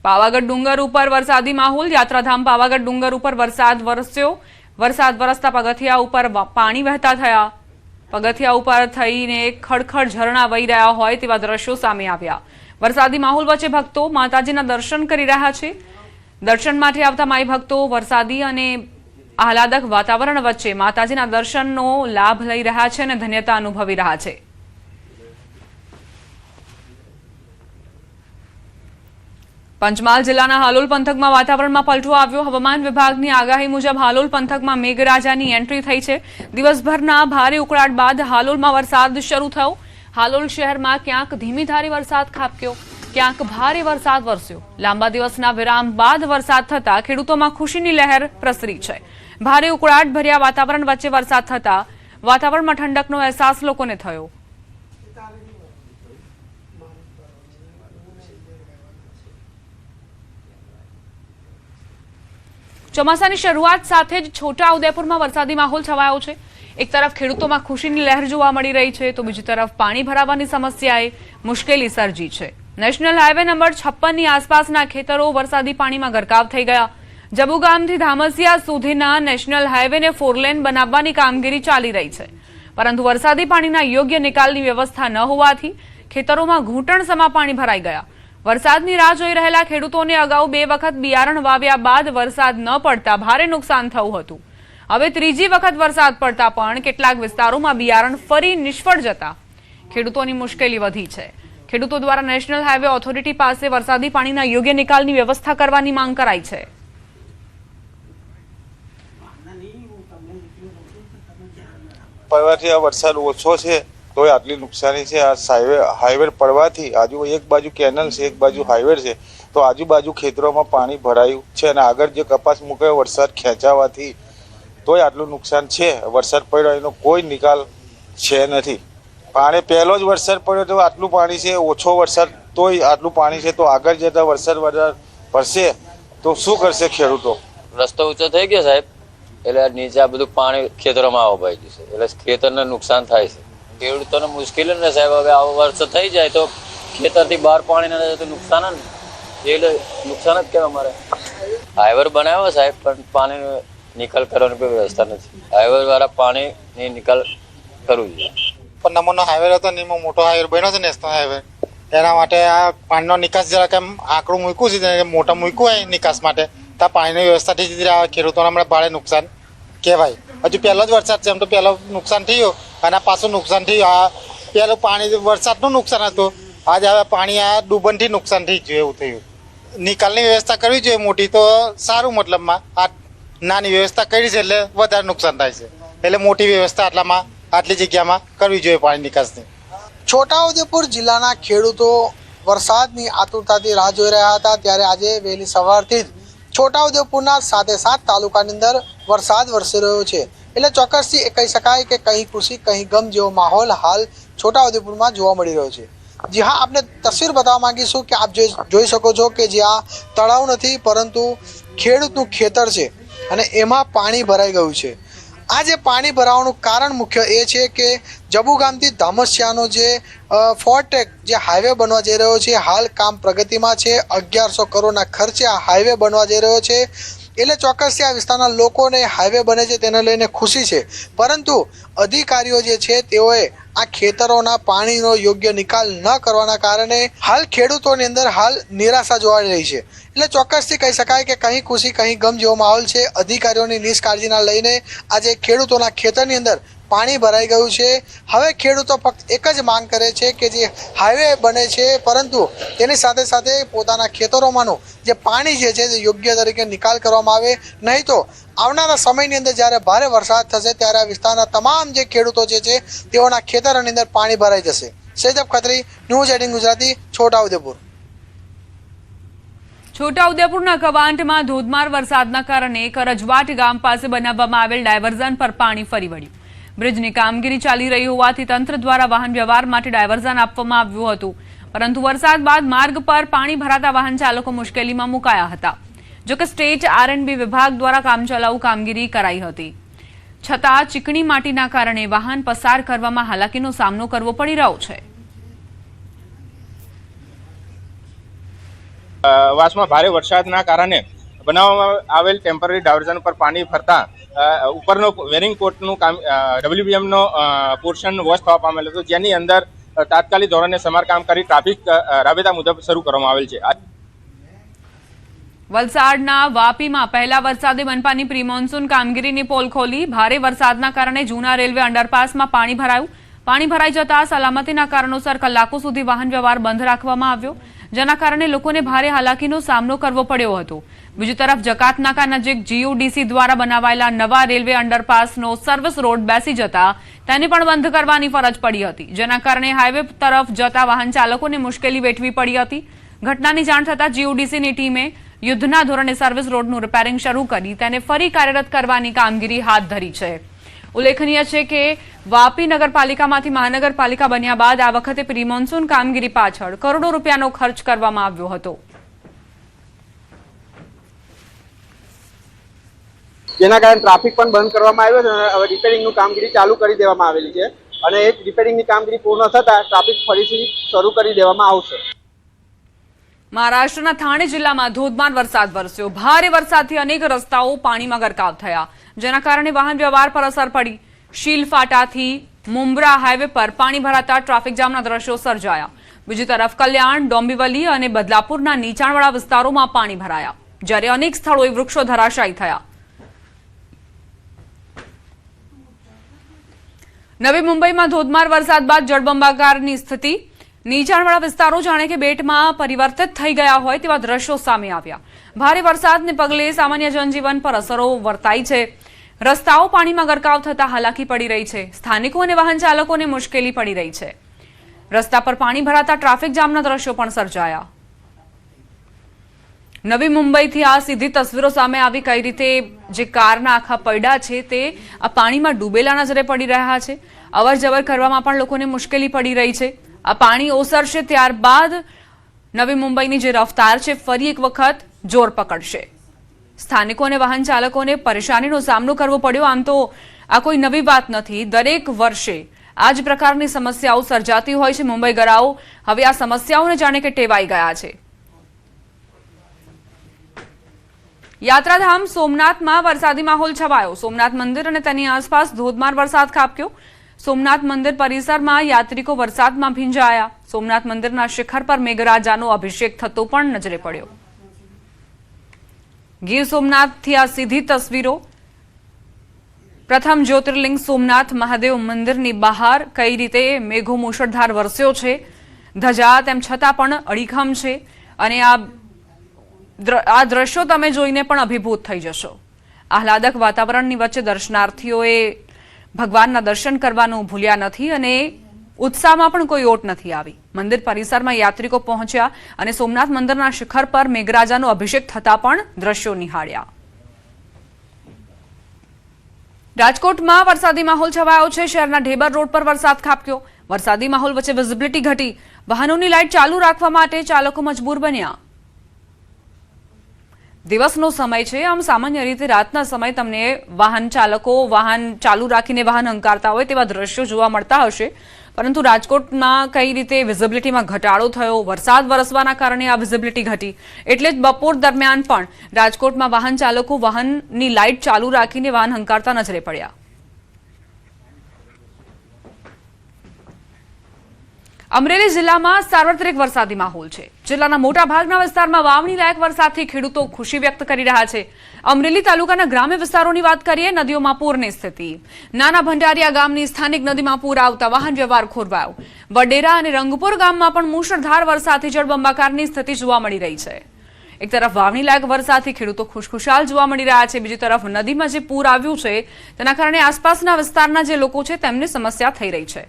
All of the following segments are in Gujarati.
પાવાગઢ ડુંગર ઉપર વરસાદી માહોલ। યાત્રાધામ પાવાગઢ ડુંગર ઉપર વરસાદ વરસ્યો। વરસાદ વરસતા પગથિયા ઉપર પાણી વહેતા થયા। પગથિયા ઉપર થઈને ખડખડ ઝરણા વહી રહ્યા હોય તેવા દ્રશ્યો સામે આવ્યા। વરસાદી માહોલ વચ્ચે ભક્તો માતાજીના દર્શન કરી રહ્યા છે। દર્શન માટે આવતા માઈ ભક્તો વરસાદી અને આહલાદક વાતાવરણ વચ્ચે માતાજીના દર્શનનો લાભ લઈ રહ્યા છે અને ધન્યતા અનુભવી રહ્યા છે। પંચમહાલ જિલ્લાના હાલોલ પંથકમાં વાતાવરણમાં પલટો આવ્યો। હવામાન વિભાગની આગાહી મુજબ હાલોલ પંથકમાં મેઘરાજાની એન્ટ્રી થઈ છે। દિવસભરના ભારે ઉકળાટ બાદ હાલોલમાં વરસાદ શરૂ થયો। હાલોલ શહેરમાં ક્યાંક ધીમી ધારે વરસાદ ખાબક્યો, ક્યાંક ભારે વરસાદ વરસ્યો। લાંબા દિવસના વિરામ બાદ વરસાદ થતા ખેડૂતોમાં ખુશીની લહેર પ્રસરી છે। ભારે ઉકળાટ ભર્યા વાતાવરણ વચ્ચે વરસાદ થતા વાતાવરણમાં ઠંડકનો અહેસાસ લોકોને થયો। ચોમાસાની શરૂઆત સાથે જ છોટાઉદેપુરમાં વરસાદી માહોલ છવાયો છે। એક તરફ ખેડૂતોમાં ખુશીની લહેર જોવા મળી રહી છે તો બીજી તરફ પાણી ભરાવાની સમસ્યાએ મુશ્કેલી સર્જી છે। નેશનલ હાઈવે નંબર 56ની આસપાસના ખેતરો વરસાદી પાણીમાં ગરકાવ થઈ ગયા। જબુગામથી ધામસિયા સુધીના નેશનલ હાઈવેને 4 લેન બનાવવાની કામગીરી ચાલી રહી છે, પરંતુ વરસાદી પાણીના યોગ્ય નિકાલની વ્યવસ્થા ન હોવાથી ખેતરોમાં ઘૂંટણસમા પાણી ભરાઈ ગયા। વરસાદની રાહ જોઈ રહેલા ખેડૂતોને અગાઉ 2 વખત બિયારણ વાવ્યા બાદ વરસાદ ન પડતા ભારે નુકસાન થયું હતું। હવે ત્રીજી વખત વરસાદ પડતા પણ કેટલાક વિસ્તારોમાં બિયારણ ફરી નિષ્ફળ જતા ખેડૂતોની મુશ્કેલી વધી છે। ખેડૂતો દ્વારા નેશનલ હાઈવે ઓથોરિટી પાસે વરસાદી પાણીના યોગ્ય નિકાલની વ્યવસ્થા કરવાની માંગ કરાઈ છે। પડવાથી આ વરસાદ ઓછો છે તોય આટલી નુકસાની છે। આ હાઈવે પડવાથી એક બાજુ કેનલ છે, એક બાજુ હાઈવે છે, તો આજુબાજુ ખેતરોમાં પાણી ભરાયું છે અને આગળ જે કપાસ મૂકાયો વરસાદ ખેંચાવાથી તોય આટલું નુકસાન છે। વરસાદ પડ્યો એનો કોઈ નિકાલ છે નથી। પાણી પહેલો જ વરસાદ પડ્યો તો આટલું પાણી છે, ઓછો વરસાદ તોય આટલું પાણી છે, તો આગળ જતા વરસાદ પડશે તો શું કરશે ખેડૂતો? રસ્તો ઊંચો થઈ ગયો સાહેબ, એટલે નીચે આ બધું પાણી ખેતરોમાં આવવાઈ જશે, એટલે ખેતરને નુકસાન થાય છે। ખેડૂતોને મુશ્કેલી ને સાહેબ, હવે આવો વરસાદ થઈ જાય તો ખેતરથી બહાર પાણી ના જાય તો નુકસાન જ ને, એટલે નુકસાન જ કેમ અમારે। હાઈવે બનાવ્યો સાહેબ પણ પાણીનો નિકાલ કરવાની કોઈ વ્યવસ્થા નથી। હાઈવે દ્વારા પાણીની નિકાલ કરવું જોઈએ। પણ નંબરનો હાઈવે હતો ને એમાં મોટો હાઈવે બન્યો છે નેશનલ હાઈવે, એના માટે આ પાણીનો નિકાસ જરાક એમ આંકડું મૂક્યું છે, મોટા મૂક્યું હોય નિકાસ માટે તો પાણીની વ્યવસ્થાથી ખેડૂતોને હમણાં ભારે નુકસાન કહેવાય। હજુ પહેલો જ વરસાદ છે, એમ તો પહેલો નુકસાન થયું અને પાછું નુકસાન થયું। આ પહેલું પાણી વરસાદનું નુકસાન હતું, આજે હવે પાણી આ ડૂબનથી નુકસાન થઈ ગયું એવું થયું। નિકાલની વ્યવસ્થા કરવી જોઈએ મોટી તો સારું, મતલબમાં આ નાની વ્યવસ્થા કરી છે એટલે વધારે નુકસાન થાય છે, એટલે મોટી વ્યવસ્થા આટલી જગ્યામાં કરવી જોઈએ પાણી નિકાસની। છોટાઉદેપુર જિલ્લાના ખેડૂતો વરસાદની આતુરતાથી રાહ જોઈ રહ્યા હતા, ત્યારે આજે વહેલી સવારથી જ છોટાઉદેપુરના 7 તાલુકાની અંદર વરસાદ વરસી રહ્યો છે, એટલે ચોક્કસથી કહી શકાય કે કहीं ખુશી કहीं ગમ જેવો માહોલ હાલ છોટાઉદેપુરમાં જોવા મળી રહ્યો છે। જી હા, આપને તસવીર બતાવવા માંગીશું કે આપ જોઈ શકો છો કે જ્યાં તળાવ નથી પરંતુ ખેડૂતનું ખેતર છે અને એમાં પાણી ભરાઈ ગયું છે। આ જે પાણી ભરાવાનું કારણ મુખ્ય એ છે કે જબુગામથી ધામસિયાનો જે 4 ટ્રેક જે હાઈવે બનવા જઈ રહ્યો છે, હાલ કામ પ્રગતિમાં છે। 1100 કરોડના ખર્ચે આ હાઈવે બનવા જઈ રહ્યો છે, એટલે ચોક્કસથી આ વિસ્તારના લોકોને હાઈવે બને છે તેને લઈને ખુશી છે, પરંતુ અધિકારીઓ જે છે તેઓએ આ ખેતરોના પાણીનો યોગ્ય નિકાલ ન કરવાના કારણે હાલ ખેડૂતોની અંદર હાલ નિરાશા જોવા રહી છે। એટલે ચોક્કસથી કહી શકાય કે કहीं ખુશી કहीं ગમ જેવો માહોલ છે। અધિકારીઓની નિષ્કાળજીના લઈને આજે ખેડૂતોના ખેતરની અંદર પાણી ભરાઈ ગયું છે। હવે ખેડૂતો ફક્ત એક જ માંગ કરે છે કે જે હાઈવે બને છે પરંતુ તેની સાથે સાથે પોતાના ખેતરોમાંનું જે પાણી છે તે યોગ્ય તરીકે નિકાલ કરવામાં આવે, નહીં તો આવનારા સમયની અંદર જ્યારે ભારે વરસાદ થશે ત્યારે આ વિસ્તારના તમામ જે ખેડૂતો જે છે તેઓના ખેતરોની અંદર પાણી ભરાઈ જશે। સૈયદ ખત્રી, ન્યૂઝ 18 ગુજરાતી, છોટાઉદેપુર। છોટાઉદેપુરના કવાંટમાં ધોધમાર વરસાદના કારણે કરજવાટ ગામ પાસે બનાવવામાં આવેલ ડાયવર્ઝન પર પાણી ફરી વળ્યું। બ્રિજની કામગીરી ચાલી રહી હોવાથી તંત્ર દ્વારા વાહન વ્યવહાર માટે ડાયવર્ઝન આપવામાં આવ્યું હતું, પરંતુ વરસાદ બાદ માર્ગ પર પાણી ભરાતા વાહન ચાલકો મુશ્કેલીમાં મુકાયા હતા। જોકે સ્ટેટ R&B વિભાગ દ્વારા કામચલાઉ કામગીરી કરાઈ હતી, છતાં ચીકણી માટીના કારણે વાહન પસાર કરવામાં હાલાકીનો સામનો કરવો પડી રહ્યો છે। વાસમાં ભારે વરસાદના કારણે બનાવવામાં આવેલ ટેમ્પરરી ડાયવર્ઝન પર પાણી ફરતા ઉપરનો વેરિંગ કોટનું કામ WBMનો પોર્શન વોશ થવા પામેલ હતો, જેની અંદર તાત્કાલિક ધોરણે સમારકામ કરી ટ્રાફિક રાબેતા મુજબ શરૂ કરવામાં આવેલ છે. વલસાડના વાપીમાં પહેલા વરસાદે મનપાની પ્રી મોન્સૂન કામગીરીની પોલ ખોલી. ભારે વરસાદના કારણે જૂના રેલવે અંડરપાસમાં પાણી ભરાયું. પાણી ભરાઈ જતા સલામતીના કારણોસર કલાકો સુધી વાહન વ્યવહાર બંધ રાખવામાં આવ્યો, જેના કારણે લોકોને ભારે હાલાકીનો સામનો કરવો પડ્યો હતો. બીજી તરફ જકાતનાકા નજીક GUDC દ્વારા બનાવાયેલા નવા રેલવે અંડરપાસનો સર્વિસ રોડ બેસી જતા તેને પણ બંધ કરવાની ફરજ પડી હતી, જેના કારણે હાઈવે તરફ જતા વાહન ચાલકોને મુશ્કેલી વેઠવી પડી હતી. ઘટનાની જાણ થતાં GUDCની ટીમે યુદ્ધના ધોરણે સર્વિસ રોડનું રિપેરિંગ શરૂ કરી તેને ફરી કાર્યરત કરવાની કામગીરી હાથ ધરી છે. ઉલ્લેખનીય છે કે વાપી નગરપાલિકામાંથી મહાનગરપાલિકા બન્યા બાદ આ વખતે પ્રી મોન્સૂન કામગીરી પાછળ કરોડો રૂપિયાનો ખર્ચ કરવામાં આવ્યો હતો. જેના કારણે ટ્રાફિક પણ બંધ કરવામાં આવ્યો છે અને હવે રિપેરિંગનું કામગીરી ચાલુ કરી દેવામાં આવેલી છે અને એ રિપેરિંગની કામગીરી પૂર્ણ થતાં ટ્રાફિક ફરીથી શરૂ કરી દેવામાં આવશે. મહારાષ્ટ્રના થાણે જિલ્લામાં ધોધમાર વરસાદ વરસ્યો. ભારે વરસાદથી અનેક રસ્તાઓ પાણીમાં ગરકાવ થયા, જેના કારણે વાહન વ્યવહાર પર અસર પડી. શીલ ફાટાથી મુંબ્રા હાઈવે પર પાણી ભરાતા ટ્રાફિક જામના દ્રશ્યો સર્જાયા. બીજી તરફ કલ્યાણ, ડોંબીવલી અને બદલાપુરના નીચાણવાળા વિસ્તારોમાં પાણી ભરાયા, જ્યારે અનેક સ્થળોએ વૃક્ષો ધરાશાયી થયા. નવી મુંબઈમાં ધોધમાર વરસાદ બાદ જળબંબાકારની સ્થિતિ. નીચાણવાળા વિસ્તારો જાણે કે બેટમાં પરિવર્તિત થઈ ગયા હોય તેવા દ્રશ્યો સામે આવ્યા. ભારે વરસાદને પગલે સામાન્ય જનજીવન પર અસરો વર્તાઈ છે. રસ્તાઓ પાણીમાં ગરકાવ થતા હાલાકી પડી રહી છે. સ્થાનિકો અને વાહન ચાલકોને મુશ્કેલી પડી રહી છે. રસ્તા પર પાણી ભરાતા ટ્રાફિક જામના દ્રશ્યો પણ સર્જાયા. નવી મુંબઈથી આ સીધી તસવીરો સામે આવી. કઈ રીતે જે કારના આખા પૈડા છે તે આ પાણીમાં ડૂબેલા નજરે પડી રહ્યા છે. અવર જવર કરવામાં પણ લોકોને મુશ્કેલી પડી રહી છે. આ પાણી ઓસરશે ત્યારબાદ નવી મુંબઈની જે રફતાર છે ફરી એક વખત જોર પકડશે. સ્થાનિકો અને વાહન ચાલકોને પરેશાનીનો સામનો કરવો પડ્યો. આમ તો આ કોઈ નવી વાત નથી. દરેક વર્ષે આ જ પ્રકારની સમસ્યાઓ સર્જાતી હોય છે. મુંબઈગરાઓ હવે આ સમસ્યાઓને જાણે કે ટેવાઈ ગયા છે. યાત્રાધામ સોમનાથમાં વરસાદી માહોલ છવાયો. સોમનાથ મંદિર અને તેની આસપાસ ધોધમાર વરસાદ ખાબક્યો. સોમનાથ મંદિર પરિસરમાં યાત્રિકો વરસાદમાં ભીંજાયા. સોમનાથ મંદિરના શિખર પર મેઘરાજાનો અભિષેક થતો પણ નજરે પડ્યો. ગીર સોમનાથથી આ સીધી તસવીરો. પ્રથમ જ્યોતિર્લિંગ સોમનાથ મહાદેવ મંદિરની બહાર કઈ રીતે મેઘો મુશળધાર વરસ્યો છે. ધજા તેમ છતાં પણ અડીખમ છે અને આ દ્રશ્યો તમે જોઈને પણ અભિભૂત થઈ જશો. આહલાદક વાતાવરણની વચ્ચે દર્શનાર્થીઓએ ભગવાનના દર્શન કરવાનું ભૂલ્યા નથી અને ઉત્સાહમાં પણ કોઈ ઓટ નથી આવી. મંદિર પરિસરમાં યાત્રિકો પહોંચ્યા અને સોમનાથ મંદિરના શિખર પર મેઘરાજાનો અભિષેક થતા પણ દ્રશ્યો નિહાળ્યા. રાજકોટમાં વરસાદી માહોલ છવાયો છે. શહેરના ઢેબર રોડ પર વરસાદ ખાબક્યો. વરસાદી માહોલ વચ્ચે વિઝિબિલિટી ઘટી. વાહનોની લાઇટ ચાલુ રાખવા માટે ચાલકો મજબૂર બન્યા. દિવસનો સમય છે, આમ સામાન્ય રીતે રાતના સમય તમને વાહન ચાલકો વાહન ચાલુ રાખીને વાહન હંકારતા હોય તેવા દ્રશ્યો જોવા મળતા હશે, પરંતુ રાજકોટમાં કઈ રીતે વિઝિબિલિટીમાં ઘટાડો થયો. વરસાદ વરસવાના કારણે આ વિઝિબિલિટી ઘટી, એટલે જ બપોર દરમિયાન પણ રાજકોટમાં વાહન ચાલકો વાહનની લાઇટ ચાલુ રાખીને વાહન હંકારતા નજરે પડ્યા. અમરેલી જિલ્લામાં સાર્વત્રિક વરસાદી માહોલ છે. જિલ્લાના મોટાભાગના વિસ્તારમાં વાવણી લાયક વરસાદથી ખેડૂતો ખુશી વ્યક્ત કરી રહ્યા છે. અમરેલી તાલુકાના ગ્રામ્ય વિસ્તારોની વાત કરીએ. નદીઓમાં પૂરની સ્થિતિ. નાના ભંડારિયા ગામની સ્થાનિક નદીમાં પૂર આવતા વાહન વ્યવહાર ખોરવાયો. વડેરા અને રંગપુર ગામમાં પણ મુશળધાર વરસાદથી જળબંબાકારની સ્થિતિ જોવા મળી રહી છે. એક તરફ વાવણી લાયક વરસાદથી ખેડૂતો ખુશખુશાલ જોવા મળી રહ્યા છે. બીજી તરફ નદીમાં જે પૂર આવ્યું છે તેના કારણે આસપાસના વિસ્તારના જે લોકો છે તેમને સમસ્યા થઈ રહી છે.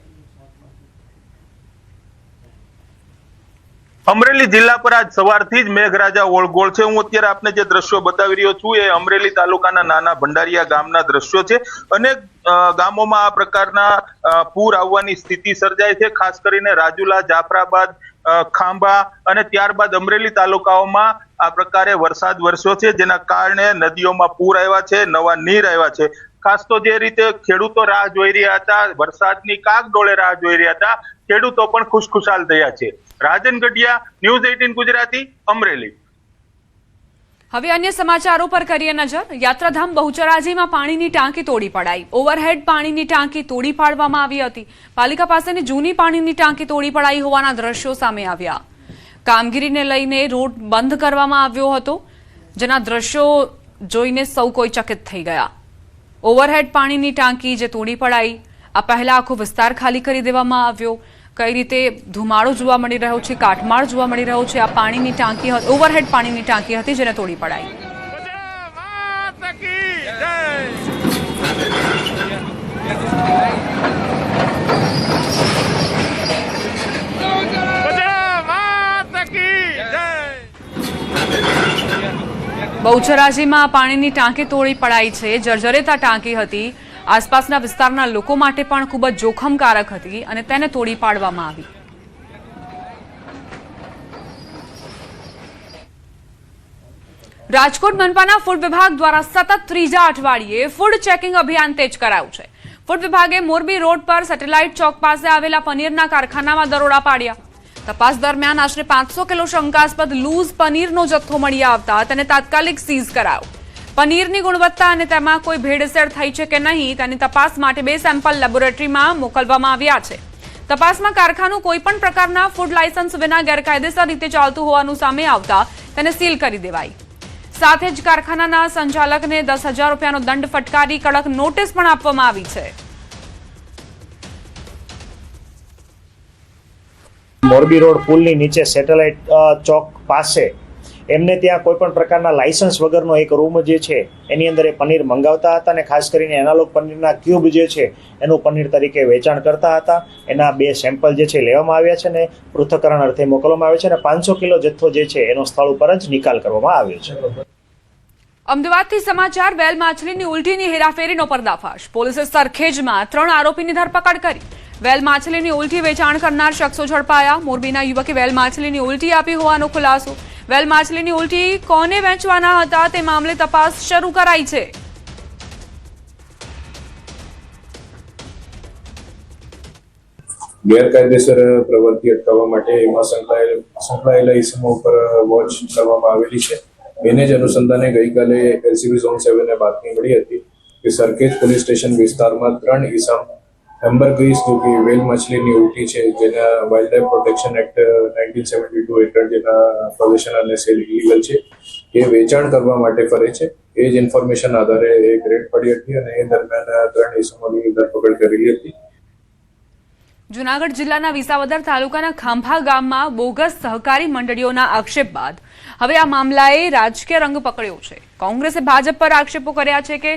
અમરેલી જિલ્લા પર આજ સવારથી જ મેઘરાજા ઓળગોળ છે. હું અત્યારે આપને જે દ્રશ્યો બતાવી રહ્યો છું એ અમરેલી તાલુકાના નાના ભંડારિયા ગામના દ્રશ્યો છે. અનેક ગામોમાં આ પ્રકારના પૂર આવવાની સ્થિતિ સર્જાય છે. ખાસ કરીને રાજુલા, જાફરાબાદ, ખાંભા અને ત્યારબાદ અમરેલી તાલુકાઓમાં આ પ્રકારે વરસાદ વરસ્યો છે, જેના કારણે નદીઓમાં પૂર આવ્યા છે, નવા નીર આવ્યા છે. ખાસ તો જે રીતે ખેડૂતો રાહ જોઈ રહ્યા હતા, વરસાદની કાગડોળે રાહ જોઈ રહ્યા હતા, ખેડૂતો પણ ખુશખુશાલ થયા છે. રાજન ગઢિયા, ન્યૂઝ 18 ગુજરાતી, અમરેલી. હવે અન્ય સમાચારો પર કરીએ નજર. યાત્રાધામ બહુચરાજીમાં પાણીની ટાંકી તોડી પડાઈ. ઓવરહેડ પાણીની ટાંકી તોડી પાડવામાં આવી હતી. પાલિકા પાસેની જૂની પાણીની ટાંકી તોડી પડાઈ હોવાના દ્રશ્યો સામે આવ્યા. કામગીરીને લઈને રોડ બંધ કરવામાં આવ્યો હતો, જેના દ્રશ્યો જોઈને સૌ કોઈ ચકિત થઈ ગયા. ઓવરહેડ પાણીની ટાંકી જે તોડી પડાઈ, આ પહેલા આખો વિસ્તાર ખાલી કરી દેવામાં આવ્યો. કઈ રીતે ધુમાડો જોવા મળી રહ્યો છે, કાટમાળ જોવા મળી રહ્યો છે. આ પાણીની ટાંકી ઓવરહેડ પાણીની ટાંકી હતી જેને તોડી પડાઈ. બહુચરાજીમાં પાણીની ટાંકી તોડી પડાઈ છે. જર્જરિત આ ટાંકી હતી. આસપાસના વિસ્તારના લોકો માટે પણ ખૂબ જ જોખમકારક હતી અને તેને તોડી પાડવામાં આવી. રાજકોટ મનપાના ફૂડ વિભાગ દ્વારા સતત ત્રીજા અઠવાડિયે ફૂડ ચેકિંગ અભિયાન તેજ કરાયું છે. ફૂડ વિભાગે મોરબી રોડ પર સેટેલાઇટ ચોક પાસે આવેલા પનીરના કારખાનામાં દરોડા પાડ્યા. તપાસ દરમિયાન આશરે 500 કિલો શંકાસ્પદ લૂઝ પનીરનો જથ્થો મળી આવતા તેને તાત્કાલિક સીઝ કરાયો. પનીરની ગુણવત્તા અને તેમાં કોઈ ભેળસેળ થઈ છે કે નહીં તેની તપાસ માટે 2 સેમ્પલ લેબોરેટરીમાં મોકલવામાં આવ્યા છે. તપાસમાં કારખાનું કોઈ પણ પ્રકારના ફૂડ લાયસન્સ વિના ગેરકાયદેસર રીતે ચાલતું હોવાનું સામે આવતા તેને સીલ કરી દેવાઈ. સાથે જ કારખાનાના સંચાલકને 10,000 રૂપિયાનો દંડ ફટકારી કડક નોટિસ પણ આપવામાં આવી છે. મોરબી રોડ પુલની નીચે સેટેલાઇટ ચોક પાસે એમને ત્યાં કોઈ પણ પ્રકારના લાયસન્સ વગરનો એક રૂમ જે છે એની અંદર એ પનીર મંગાવતા હતા અને ખાસ કરીને એનાલોગ પનીરના ક્યુબ જે છે એનું પનીર તરીકે વેચાણ કરતા હતા. એના 2 સેમ્પલ જે છે લેવામાં આવ્યા છે અને પૃથ્થકરણ અર્થે મોકલવામાં આવ્યા છે અને 500 કિલો જથ્થો જે છે એનો સ્થળ ઉપર જ નિકાલ કરવામાં આવ્યો છે. અમદાવાદથી સમાચાર. વેલ માછલીની ઉલટીની હેરાફેરીનો પર્દાફાશ. પોલીસે સરખેજમાં 3 આરોપીની ધરપકડ કરી. વેલ માછલીની ઉલટી વેચાણ કરનાર શખ્સો ઝડપાયા. મોરબીના યુવકે વેલ માછલીની ઉલટી આપી હોવાનો ખુલાસો. વેલ માછલીની ઉલટી કોને વેચવાના હતા તે મામલે તપાસ શરૂ કરાઈ છે. ગેરકાયદેસર પ્રવૃત્તિ અટકાવવા માટે એમાં સંકળાયેલા ઇસમો ઉપર વોચ કરવામાં આવેલી છે. એને જ અનુસંધાને ગઈકાલે એલસીબી ઝોન 7 ને બાતમી મળી હતી કે સરખેજ પોલીસ સ્ટેશન વિસ્તારમાં 3 ઇસમ એમ્બરગ્રીસ જો કે વેલ માછલીની ઉલટી છે, જેના વાઇલ્ડ લાઇફ પ્રોટેક્શન એક્ટ 1972 હેઠળ જેના પોઝિશન અને સેલ ઇલીગલ છે, એ વેચાણ કરવા માટે ફરે છે. એ જ ઇન્ફોર્મેશન આધારે એક રેડ પડી હતી અને એ દરમિયાન 3 ઇસમોની ધરપકડ કરેલી હતી. જૂનાગઢ જિલ્લાના વિસાવદર તાલુકાના ખાંભા ગામમાં બોગસ સહકારી મંડળીઓના આક્ષેપ બાદ હવે આ મામલાએ રાજકીય રંગ પકડ્યો છે. કોંગ્રેસે ભાજપ પર આક્ષેપો કર્યા છે કે